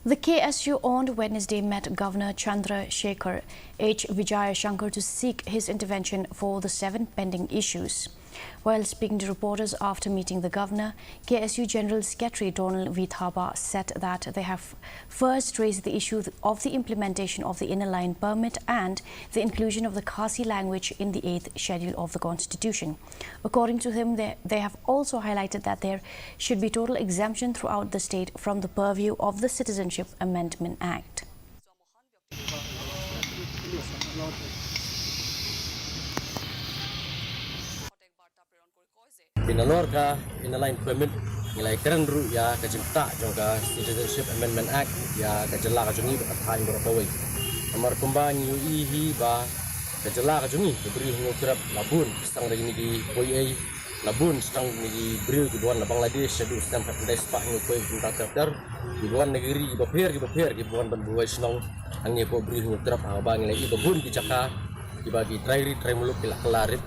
The KSU on Wednesday met Governor Chandrashekhar Vijayashankar to seek his intervention for the 7 pending issues. While speaking to reporters after meeting the governor, KSU General Secretary Donald Vithaba said that they have first raised the issue of the implementation of the inner line permit and the inclusion of the Khasi language in the 8th schedule of the Constitution. According to him, they have also highlighted that there should be total exemption throughout the state from the purview of the Citizenship Amendment Act. Pinalorka inalain permit nilai keren ru ya kacipta jongka Citizenship Amendment Act ya kajela kajungi berkatain berkawai nomor kembang UIhi ba kajela kajungi beri ngukirap labun setang lagi ni di POI labun setang ni beri kibuan la Bangladesh sedu setang pandai sepak ngukoi junta terter kibuan negeri ibaper kibuan banbuai senang angin ko beri ngukirap abang nilai ibabun kicaka dibagi trai muluk kila kelarit